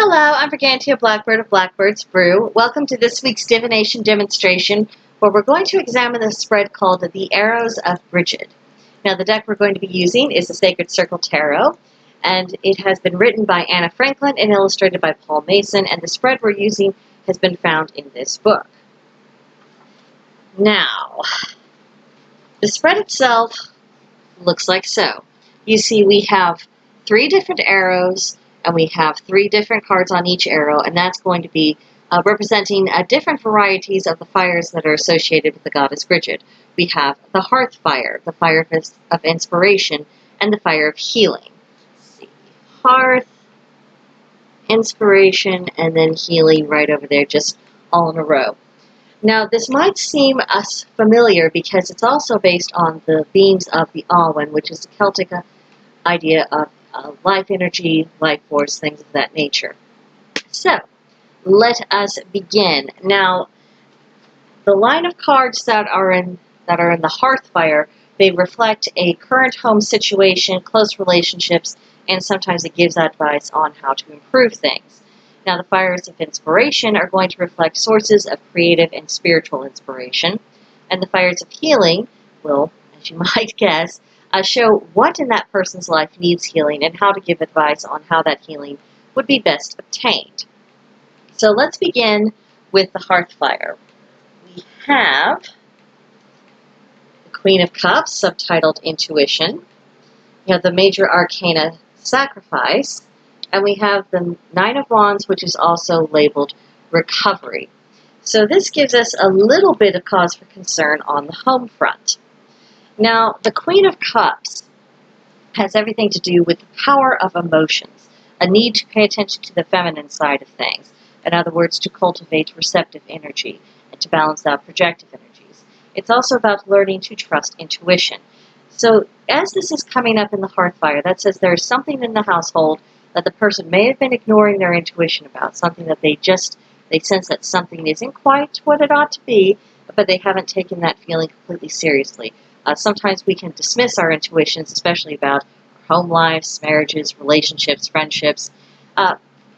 Hello, I'm Brigantia Blackbird of Blackbird's Brew. Welcome to this week's Divination demonstration, where we're going to examine the spread called the Arrows of Brighid. Now, the deck we're going to be using is the Sacred Circle Tarot, and it has been written by Anna Franklin and illustrated by Paul Mason, and the spread we're using has been found in this book. Now, the spread itself looks like so. You see we have 3 different arrows, and we have 3 different cards on each arrow, and that's going to be representing different varieties of the fires that are associated with the goddess Brighid. We have the hearth fire, the fire of inspiration, and the fire of healing. Let's see. Hearth, inspiration, and then healing right over there, just all in a row. Now, this might seem us familiar because it's also based on the beams of the Awen, which is the Celtic idea of life energy, life force, things of that nature. So, let us begin. Now, the line of cards that are in the hearth fire, they reflect a current home situation, close relationships, and sometimes it gives advice on how to improve things. Now, the fires of inspiration are going to reflect sources of creative and spiritual inspiration, and the fires of healing will, as you might guess, show what in that person's life needs healing and how to give advice on how that healing would be best obtained. So let's begin with the hearth fire. We have the Queen of Cups, subtitled Intuition. We have the Major Arcana, Sacrifice. And we have the Nine of Wands, which is also labeled Recovery. So this gives us a little bit of cause for concern on the home front. Now, the Queen of Cups has everything to do with the power of emotions, a need to pay attention to the feminine side of things. In other words, to cultivate receptive energy and to balance out projective energies. It's also about learning to trust intuition. So, as this is coming up in the hearth fire, that says there is something in the household that the person may have been ignoring their intuition about, something that they sense that something isn't quite what it ought to be, but they haven't taken that feeling completely seriously. Sometimes we can dismiss our intuitions, especially about our home lives, marriages, relationships, friendships,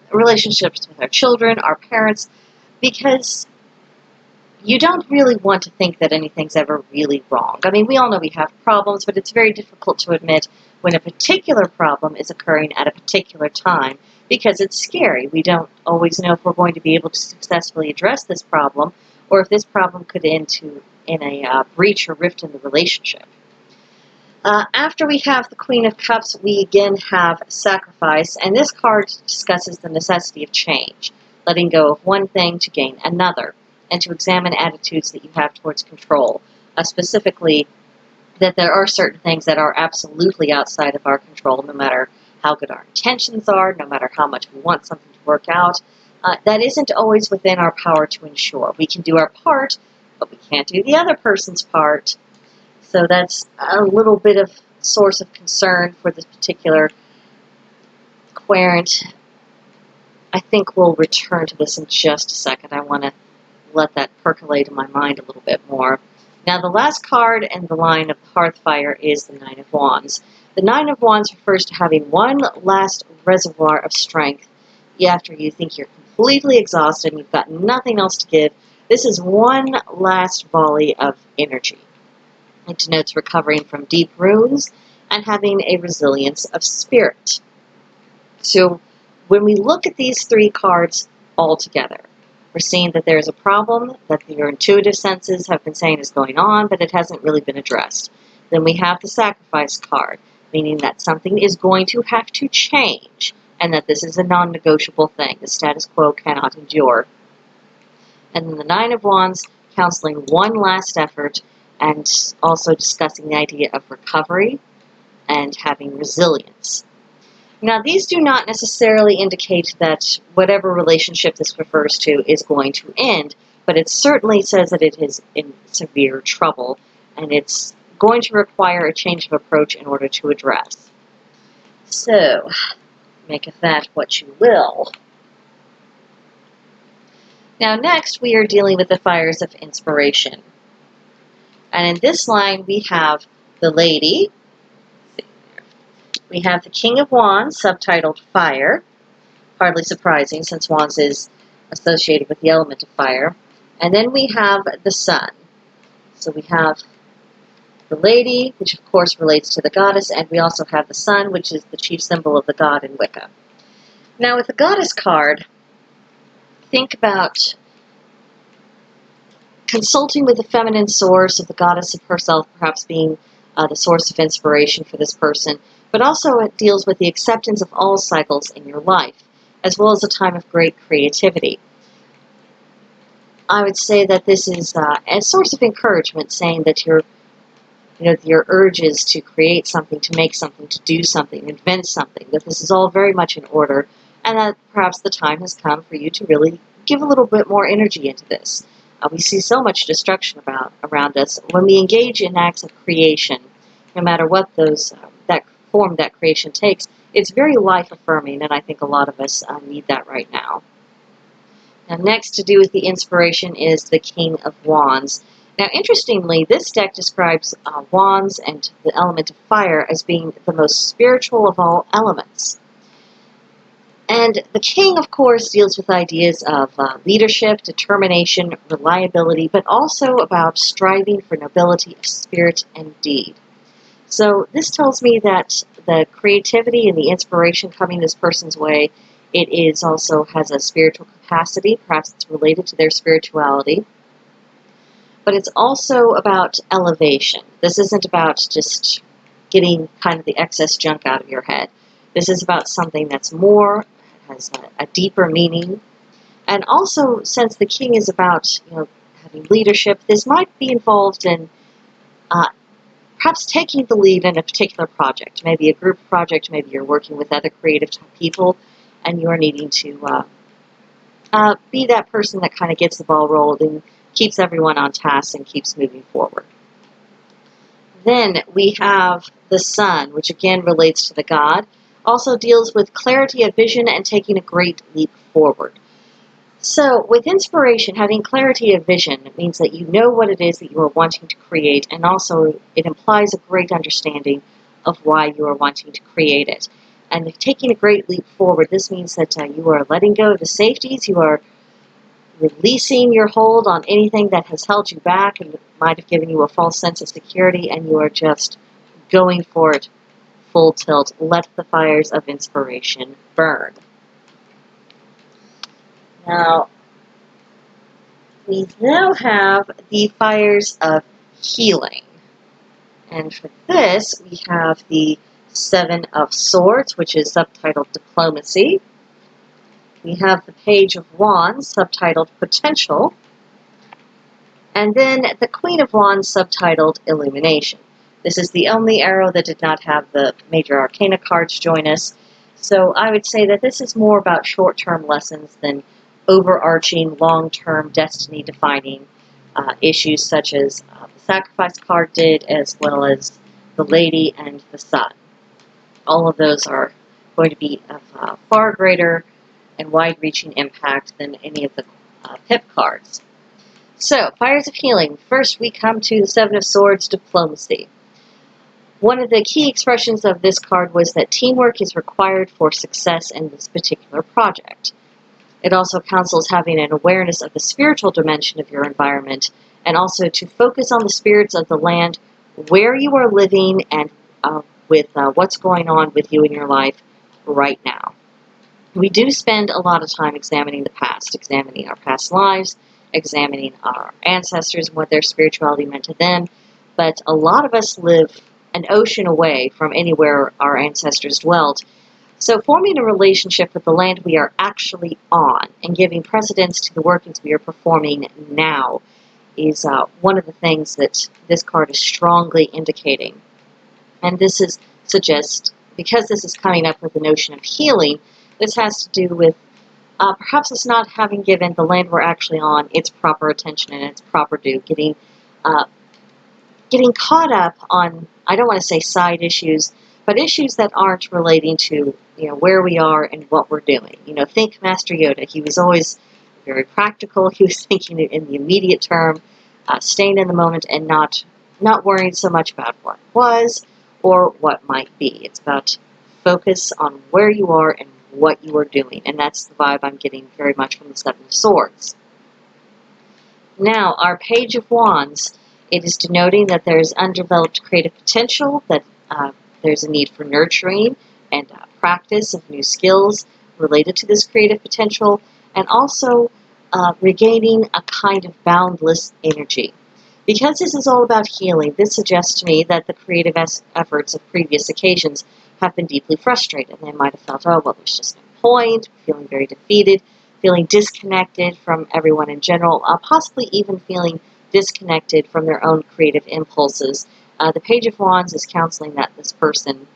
relationships with our children, our parents, because you don't really want to think that anything's ever really wrong. I mean, we all know we have problems, but it's very difficult to admit when a particular problem is occurring at a particular time because it's scary. We don't always know if we're going to be able to successfully address this problem or if this problem could end in a breach or rift in the relationship. After we have the Queen of Cups, we again have Sacrifice, and this card discusses the necessity of change, letting go of one thing to gain another, and to examine attitudes that you have towards control, specifically that there are certain things that are absolutely outside of our control, no matter how good our intentions are, no matter how much we want something to work out. That isn't always within our power to ensure. We can do our part, but we can't do the other person's part. So that's a little bit of source of concern for this particular querent. I think we'll return to this in just a second. I want to let that percolate in my mind a little bit more. Now, the last card in the line of the hearth fire is the Nine of Wands. The Nine of Wands refers to having one last reservoir of strength after you think you're completely exhausted and you've got nothing else to give. This is one last volley of energy. It denotes recovering from deep wounds and having a resilience of spirit. So when we look at these 3 cards all together, we're seeing that there's a problem that your intuitive senses have been saying is going on, but it hasn't really been addressed. Then we have the Sacrifice card, meaning that something is going to have to change, and that this is a non-negotiable thing. The status quo cannot endure. And then the Nine of Wands, counseling one last effort, and also discussing the idea of recovery and having resilience. Now, these do not necessarily indicate that whatever relationship this refers to is going to end, but it certainly says that it is in severe trouble, and it's going to require a change of approach in order to address. So, make of that what you will. Now, next we are dealing with the fires of inspiration. And in this line, we have the Lady. We have the King of Wands, subtitled Fire. Hardly surprising, since wands is associated with the element of fire. And then we have the sun. So we have the lady, which of course relates to the goddess, and we also have the sun, which is the chief symbol of the god in Wicca. Now with the goddess card, think about consulting with the feminine source of the goddess of herself, perhaps being the source of inspiration for this person, but also it deals with the acceptance of all cycles in your life, as well as a time of great creativity. I would say that this is a source of encouragement, saying that your urges to create something, to make something, to do something, invent something, that this is all very much in order, and that perhaps the time has come for you to really give a little bit more energy into this. We see so much destruction around us. When we engage in acts of creation, no matter what that form that creation takes, it's very life-affirming, and I think a lot of us need that right now. Now, next to do with the inspiration is the King of Wands. Now, interestingly, this deck describes wands and the element of fire as being the most spiritual of all elements. And the king, of course, deals with ideas of leadership, determination, reliability, but also about striving for nobility of spirit and deed. So this tells me that the creativity and the inspiration coming this person's way, it is also has a spiritual capacity. Perhaps it's related to their spirituality. But it's also about elevation. This isn't about just getting kind of the excess junk out of your head. This is about something that's more, has a deeper meaning. And also, since the king is about having leadership, this might be involved in perhaps taking the lead in a particular project, maybe a group project, maybe you're working with other creative people, and you're needing to be that person that kind of gets the ball rolled and keeps everyone on task and keeps moving forward. Then we have the sun, which again relates to the god, also deals with clarity of vision and taking a great leap forward. So with inspiration, having clarity of vision, it means that you know what it is that you are wanting to create, and also it implies a great understanding of why you are wanting to create it. And taking a great leap forward, this means that you are letting go of the safeties, you are releasing your hold on anything that has held you back and might have given you a false sense of security, and you are just going for it full tilt. Let the fires of inspiration burn. Now, we now have the fires of healing. And for this, we have the Seven of Swords, which is subtitled Diplomacy. We have the Page of Wands, subtitled Potential. And then the Queen of Wands, subtitled Illumination. This is the only arrow that did not have the major arcana cards join us. So I would say that this is more about short-term lessons than overarching, long-term, destiny-defining issues such as the Sacrifice card did, as well as the Lady and the Sun. All of those are going to be of far greater and wide-reaching impact than any of the pip cards. So, fires of healing. First, we come to the Seven of Swords, Diplomacy. One of the key expressions of this card was that teamwork is required for success in this particular project. It also counsels having an awareness of the spiritual dimension of your environment, and also to focus on the spirits of the land where you are living and with what's going on with you in your life right now. We do spend a lot of time examining the past, examining our past lives, examining our ancestors and what their spirituality meant to them, but a lot of us live an ocean away from anywhere our ancestors dwelt. So forming a relationship with the land we are actually on and giving precedence to the workings we are performing now is one of the things that this card is strongly indicating. And this suggests, because this is coming up with the notion of healing, this has to do with perhaps it's not having given the land we're actually on its proper attention and its proper due, getting caught up on, I don't want to say side issues, but issues that aren't relating to where we are and what we're doing. Think Master Yoda. He was always very practical. He was thinking in the immediate term, staying in the moment, and not worrying so much about what was or what might be. It's about focus on where you are and what you are doing. And that's the vibe I'm getting very much from the Seven of Swords. Now, our Page of Wands, it is denoting that there is undeveloped creative potential, that there's a need for nurturing and practice of new skills related to this creative potential, and also regaining a kind of boundless energy. Because this is all about healing, this suggests to me that the creative efforts of previous occasions have been deeply frustrated. They might have felt, oh, well, there's just no point, feeling very defeated, feeling disconnected from everyone in general, possibly even feeling disconnected from their own creative impulses. The Page of Wands is counseling that this person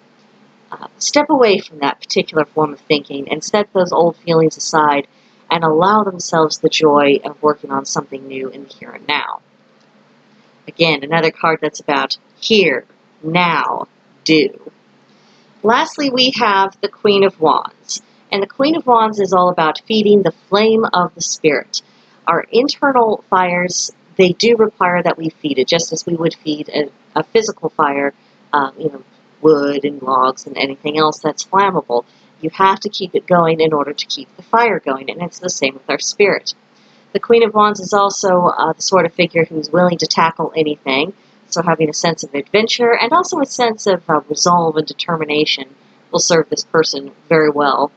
step away from that particular form of thinking and set those old feelings aside and allow themselves the joy of working on something new in the here and now. Again, another card that's about here, now, do. Lastly, we have the Queen of Wands. And the Queen of Wands is all about feeding the flame of the spirit. Our internal fires, they do require that we feed it, just as we would feed a physical fire, wood and logs and anything else that's flammable. You have to keep it going in order to keep the fire going, and it's the same with our spirit. The Queen of Wands is also the sort of figure who's willing to tackle anything, so having a sense of adventure and also a sense of resolve and determination will serve this person very well.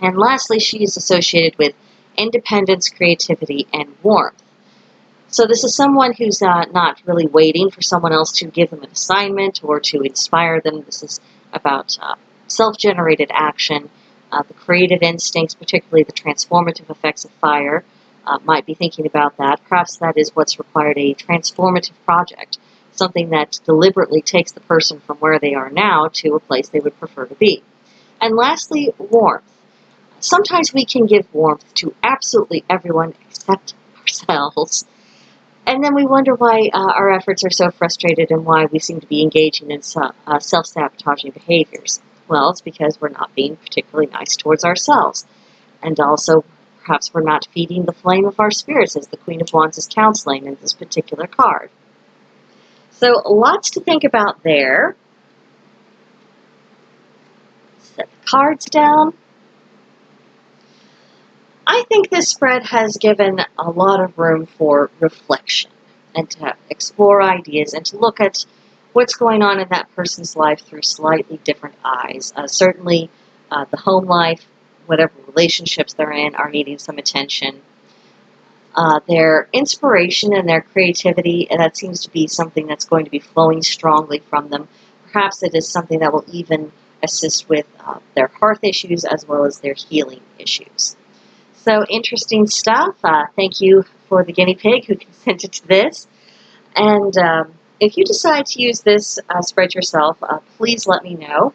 And lastly, she is associated with independence, creativity, and warmth. So this is someone who's not really waiting for someone else to give them an assignment or to inspire them. This is about self-generated action, the creative instincts, particularly the transformative effects of fire. Might be thinking about that. Perhaps that is what's required, a transformative project, something that deliberately takes the person from where they are now to a place they would prefer to be. And lastly, warmth. Sometimes we can give warmth to absolutely everyone except ourselves. And then we wonder why our efforts are so frustrated and why we seem to be engaging in self-sabotaging behaviors. Well, it's because we're not being particularly nice towards ourselves. And also, perhaps we're not feeding the flame of our spirits, as the Queen of Wands is counseling in this particular card. So, lots to think about there. Set the cards down. I think this spread has given a lot of room for reflection and to explore ideas and to look at what's going on in that person's life through slightly different eyes. Certainly, the home life, whatever relationships they're in, are needing some attention. Their inspiration and their creativity, and that seems to be something that's going to be flowing strongly from them. Perhaps it is something that will even assist with their hearth issues as well as their healing issues. So interesting stuff. Thank you for the guinea pig who consented to this. And if you decide to use this spread yourself, please let me know.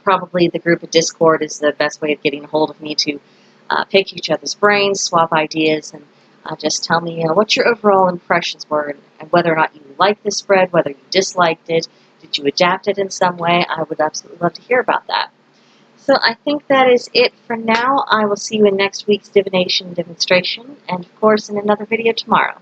Probably the group of Discord is the best way of getting a hold of me to pick each other's brains, swap ideas, and just tell me what your overall impressions were and whether or not you liked this spread, whether you disliked it, did you adapt it in some way. I would absolutely love to hear about that. So I think that is it for now. I will see you in next week's divination demonstration, and of course in another video tomorrow.